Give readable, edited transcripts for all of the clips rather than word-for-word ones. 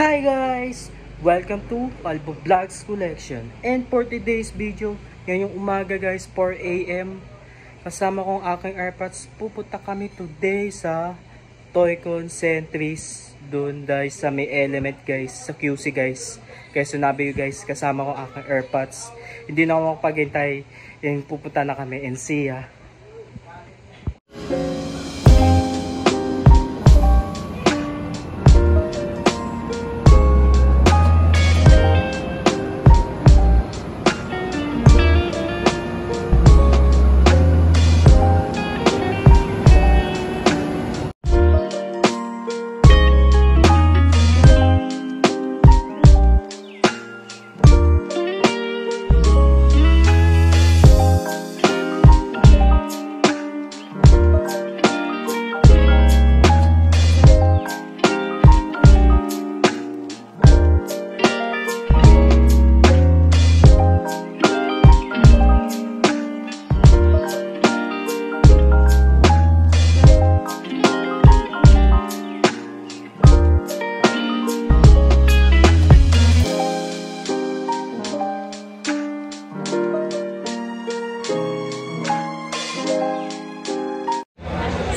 Hi guys! Welcome to Albo Vlogs Collection. And for today's video, ngayong umaga guys, 4 AM, kasama kong aking AirPods, pupunta kami today sa Toycon Centris, dun guys sa may Element guys, sa QC guys. Kaya sinabi ko guys, kasama kong aking AirPods, hindi na ako makapaghintay, yung pupunta na kami and see ya.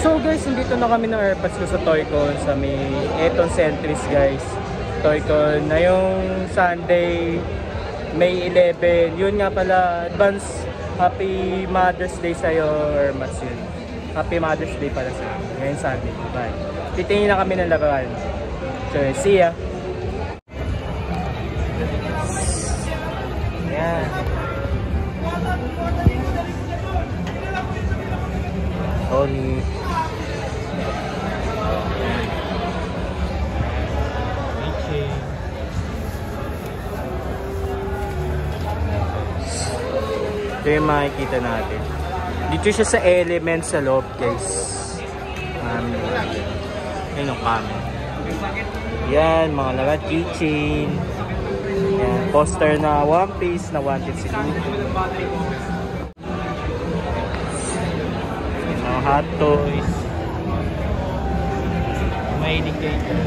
So guys, nandito na kami ng AirPods ko sa Toycon, sa may Eton Centris guys. Toycon na yung Sunday, May 11. Yun nga pala, advance Happy Mother's Day sa'yo, or mas yun. Happy Mother's Day pala sa'yo. Ngayon Sunday. Bye. Titingin na kami ng labahan. So, see ya! Ayan. Sorry. Ito yung makikita natin. Dito siya sa Element sa loob guys. Ayun ang kami. Yan, mga lagat keychain. Yan, poster na One Piece na wanted si Luffy. Mga hot toys. Mahilig kayo.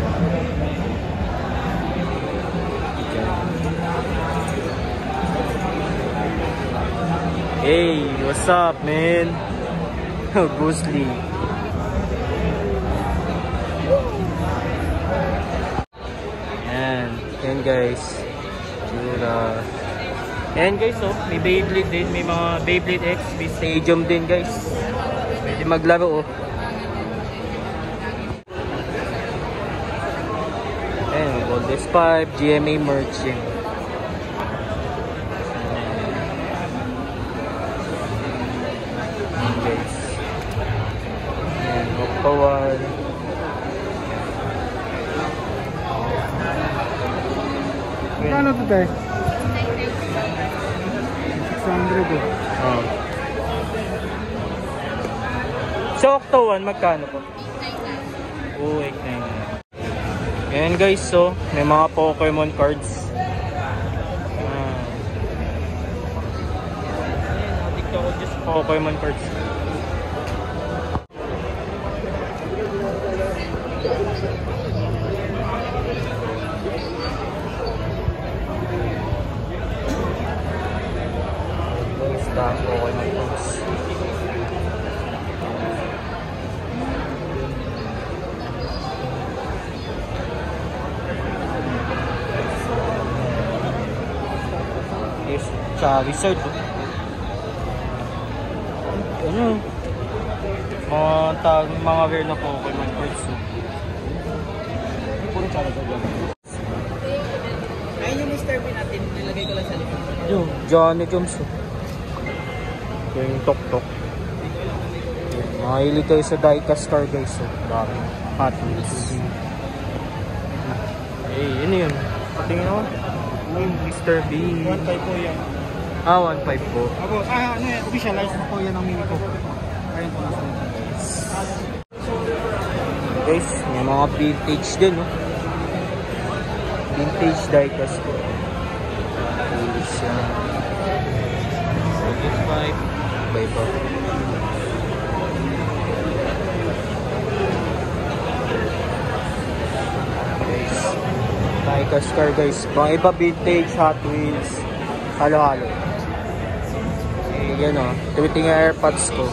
Hey, what's up, man? Bruce Lee. Yan guys. Yan guys, oh, may Beyblade din, may mga Beyblade X, may Stadium din guys. Pwede maglaro, oh. Ayan, Golden Spipe, GMA merch yun. Kawan. Magkano ito tayo? 600 eh. Oh. So, Octo 1, magkano po? 899. Ayan guys, so, may mga Pokemon cards. Ayan, addict ako just Pokemon cards. Dahil okay na ito. Yes, Charizard. Ano? Mga rare na Pokemon cards. Puro Charizard lang. Ayun yung Mr. P natin, nilagay ko lang sa likod. Yung Johnny Jones. Yung tok-tok. Mahilig kayo sa diecast car guys. So, dami. Hot Wheels. Eh, yun yun. Patingin ako. Mr. B. 1.5 po yan. 1.5 po. Ako, ano yan, officialized na po yan ang mini ko. Ayun po nasa yan. Guys, may mga vintage din, no? Vintage diecast po. Wheels yan. 5. Iba-iba. diecast car guys. Mga iba vintage, Hot Wheels, halo-halo. Yan o, tumiting yung AirPods ko.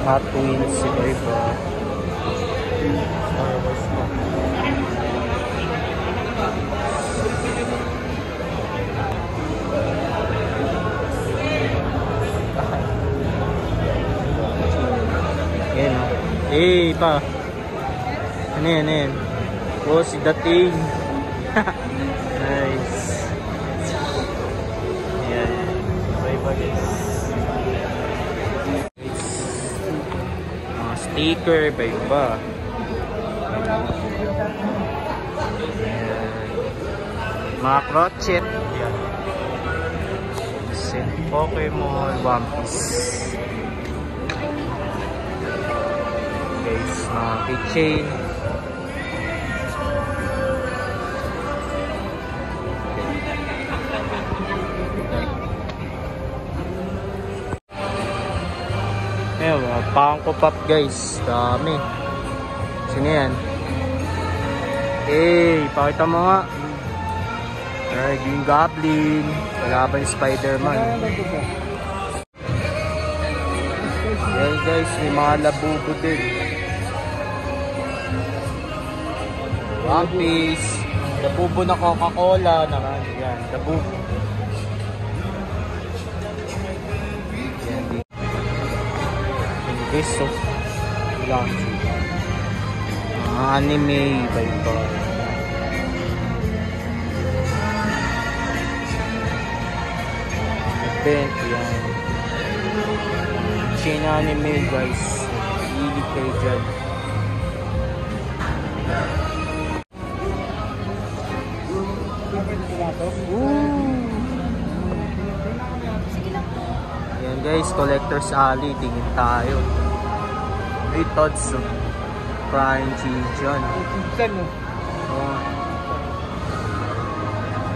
Hot Wheels, iba-iba. Star Wars na. Yan o. Pa. Ano yan? Oh, si dating. Nice. Ayan. Iba-iba guys. Mga sticker, iba-iba. Mga crochet. Ayan. Pokemon, One Piece. Guys, mga keychain. Ayan, mga Funko Pop guys. Dami. Sino yan? Pakita mo nga. Green Goblin. Kalaban Spider-Man. Ayan guys, may mga labubo din. One Piece. Labubo na Coca-Cola. Yan, labubo. Guys, so lang anime iba-iba. Event yan, China anime guys, hilig kayo dyan. Yan guys, Collector's Alley, tingin tayo. Tots, Prime Chijon.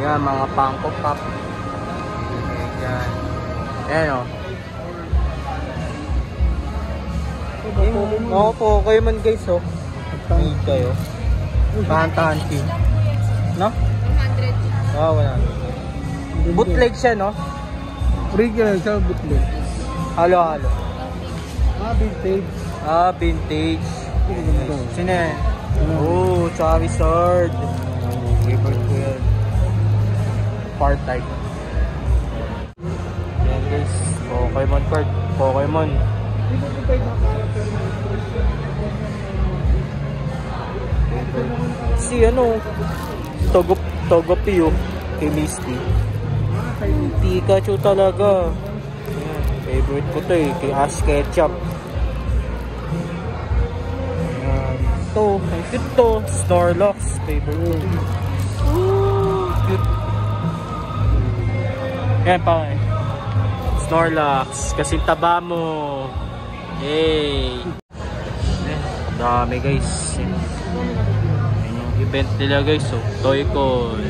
Yan, mga Funko Pop. Yan. Ayan o. Oo po, kayo man guys o. May kayo. Tahan-tahan ki. No? 100. Oo, 100. Bootleg siya, no? Original siya, bootleg. Halo-halo. Vintage. Vintage. Sino yan? Oh, Charizard. Favorite ko yan. Part type. Yan guys. Pokemon card. Pokemon. Si ano? Togepi kay Misty. Pikachu talaga. Yan. Favorite ko to kay Ash Ketchup. Ito, ang cute to. Snorlax, favorite. Cute. Yan pa Snorlax, kasing taba mo. Yay! Dami guys. Yan yung event nila guys. So, Toy-Con.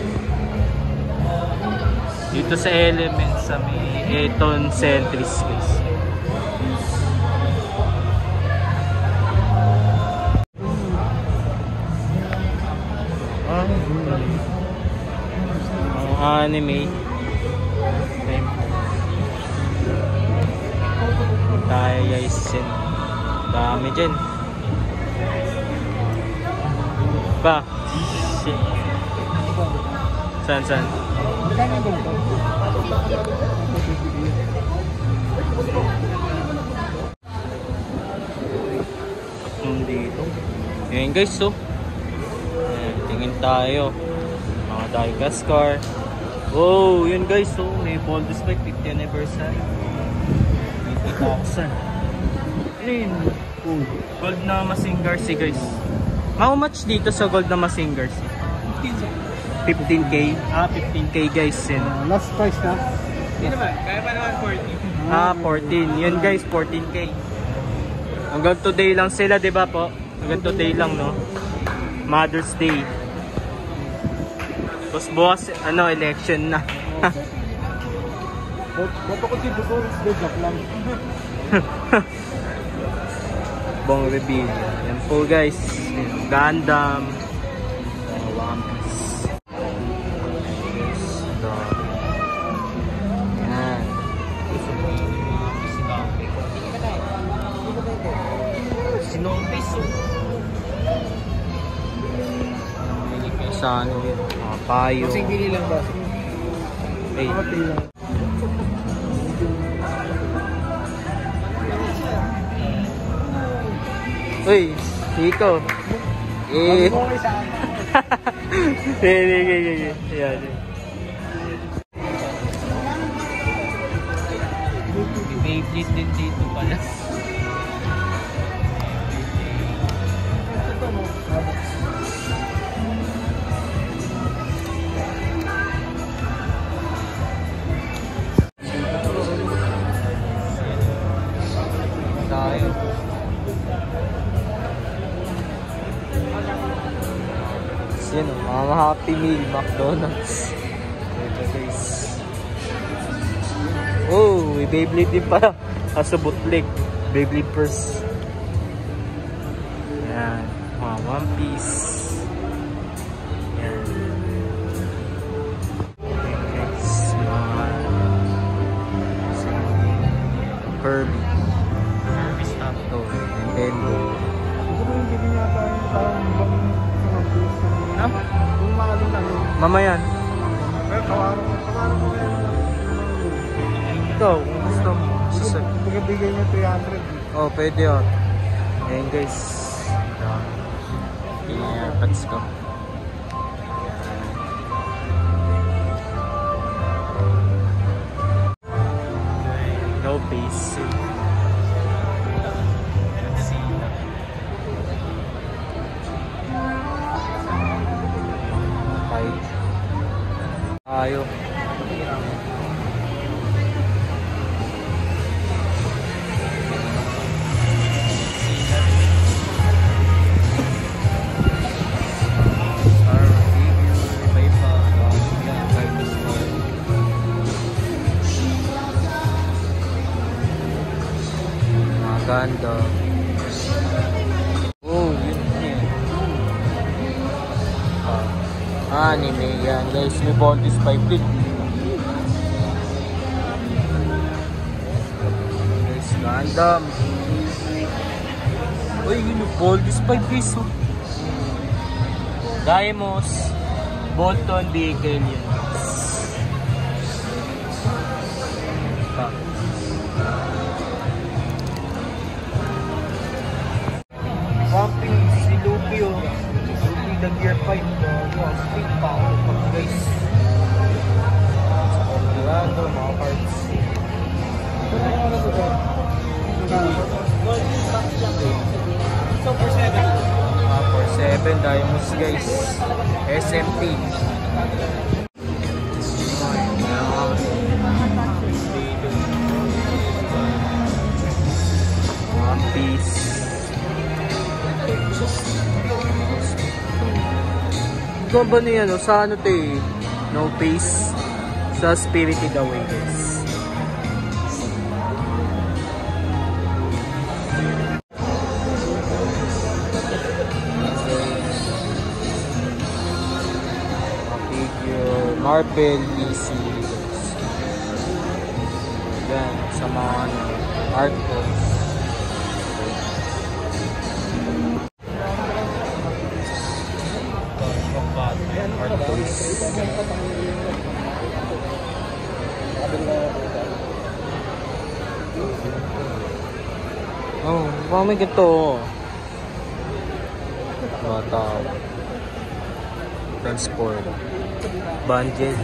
Dito sa Elements sa may Eton Centris guys. Anime. Okay. Tayo guys. Dami dyan. Pa. Shit. Saan? Dito. Ayan guys, so. Ayan, tingin tayo. Mga diecast car. Oh, yun guys, so may Baldur's Gate 50th anniversary. 50,000. Ano yun? Gold na Mazinger-Z guys. How much dito sa gold na Mazinger-Z? 15K. 15K guys. Last price na? Hindi naman, kaya pa naman 14. 14. Yun guys, 14K. Hanggang today lang sila, di ba po? Hanggang today lang, no? Mother's Day. Tapos bukas, election na. Bato ko si Buko, joke lang. Bong Reveal. Yan po guys. Gundam. One Piece. Ito. Yan. Sinopis. Sa ano yun? Mga payo. Kasing bili lang ba? Ay. Uy, Nico. Eh. Yan. Beyblade din dito pala. Tayo. Yan o, mga Happy Meal, McDonald's. Ito guys. Oh, may Beyblade din pala. Kaso bootleg. Beyblade first. Yan. Mga One Piece. Yan. Guys, mga Kirby. Kirby stop. Ito, Nintendo. Siguro yung bili niya tayo parang ibang mga base na Ha? yung mga ano lang yun. Mamayan. Pero kawaran mo yan. Ikaw, kung gusto mo. Bigay niya 300. Oh, pwede yun. Ayan guys. Yung airpods ko. No base. Ayo. Ganda. Oh, yun yun. Anime yan guys. May Bondis 5 din. Guys, Gundam. Uy, yun yung Bondis 5 guys. Oh. Daimos. Bolton Vehicle yun. Pumping si Luffy oh. Luffy the Gear 5. Speed pa ako guys. Sa Orlando, mga parts. So, for 7. For 7 Diamonds guys. SMP. One Piece. Ito ba niya no? Sa ano to eh? No Face. Sa Spirited Away guys. Figure Marvel DC guys. Yan. Sa mga ano, art books. Oh, baka may ganito. Bata. Transport. Bungee.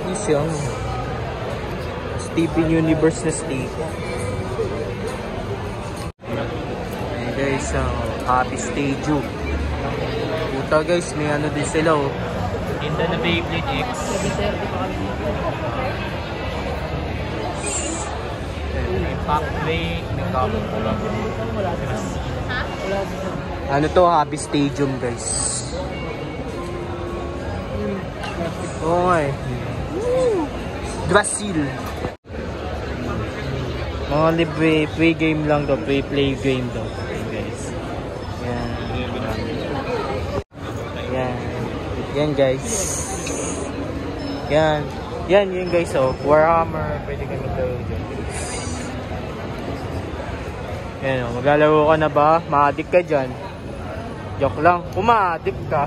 Is yung Steven Universe na Steven. Hey guys, Happy Stadium. Puta guys, may ano din sila oh. Ganda na Beyblade X. May pack break, may cover pula. Ano to, Happy Stadium guys. Oo nga eh. Brazil. Mga libre, free game lang to, free play game to. Ayan guys. Yan. Yan. Yan guys. Yan. Yan yun guys, oh. Warhammer. Pwede kami maglaro dyan. Yan, oh. Maglalaro ka na ba? Ma-addict ka dyan. Joke lang. Kung ma-addict ka,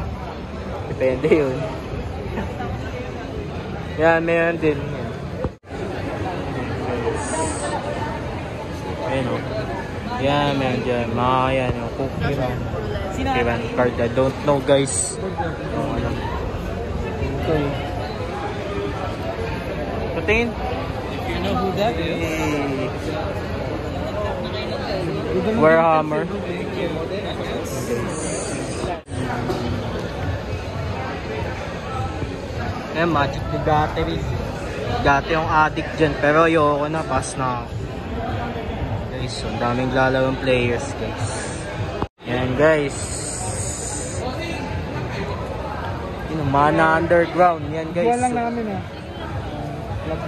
depende yun. Yan, meron din. Ayan o. Yan, meron dyan. Mga yan o. Cookie lang. Ivan card. I don't know guys. Okay. Patingin. You know who that is? Warhammer. Eh, magic ni Gate. Gate yung addict dyan. Pero ayoko na. Pass na ako. Guys, ang daming lalawang players guys. Yan guys. Mana Underground. Yan guys. Yan lang namin ah.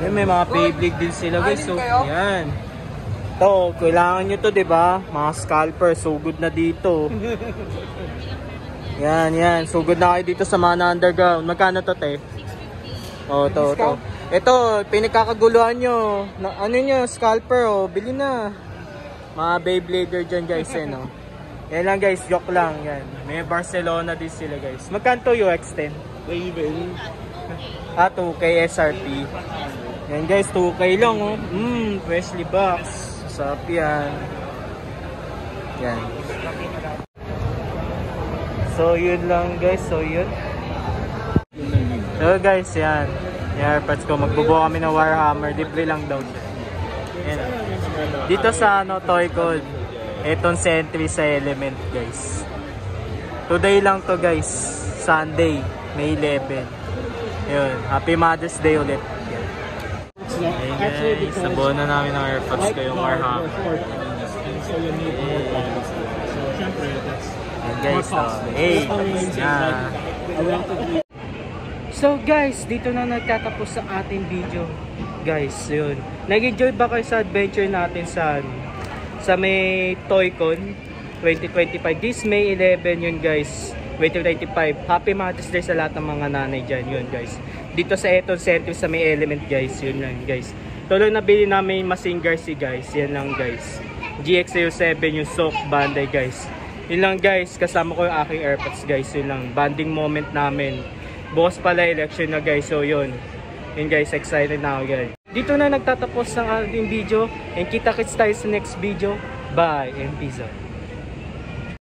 Yan, may mga Beyblade din sila guys. So, yan. Ito, kailangan nyo to, diba? Mga scalper, so good na dito. Yan, yan. So good na kayo dito sa Mana Underground. Magkano to, te? Oh, to. Ito, pinagkakaguluhan nyo. Ano nyo, scalper, oh. Bili na. Mga Beyblader dyan, guys, eh, no? Yan lang, guys. Joke lang, yan. May Barcelona din sila, guys. Magkano to, UX10? Raven. 2K SRP. Yan guys, 2K lang oh. Freshly box. Sarap yan. Yan. So yun lang guys, so yun. So guys, yan. Yung airpods ko, magbubuo kami ng Warhammer. Libre lang daw siya. Yan. Dito sa Toy Code. Etong Sentry sa Element guys. Today lang to guys. Sunday, May 11. Yun, Happy Mother's Day ulit. Ayun guys, sabuhan na namin ng airpods ko yung Warhammer. Ayun guys, hey, so guys, dito na nagtatapos sa ating video. Guys, yun. Nag-enjoy ba kayo sa adventure natin sa may ToyCon 2025? This May 11 yun guys. 2025. Happy Mother's Day sa lahat ng mga nanay dyan. Yun guys. Dito sa Eton Center sa may Element guys. Yun lang guys. Tuloy nabili namin Mazinger Z guys. Yan lang guys. GX07 yung soft banday guys. Yun lang guys. Kasama ko yung aking airpods guys. Yun lang. Banding moment namin. Bukas pala election na guys. So yun. Yun guys. Excited na ako guys. Dito na nagtatapos ng ating video. And kita-kits tayo sa next video. Bye and peace out.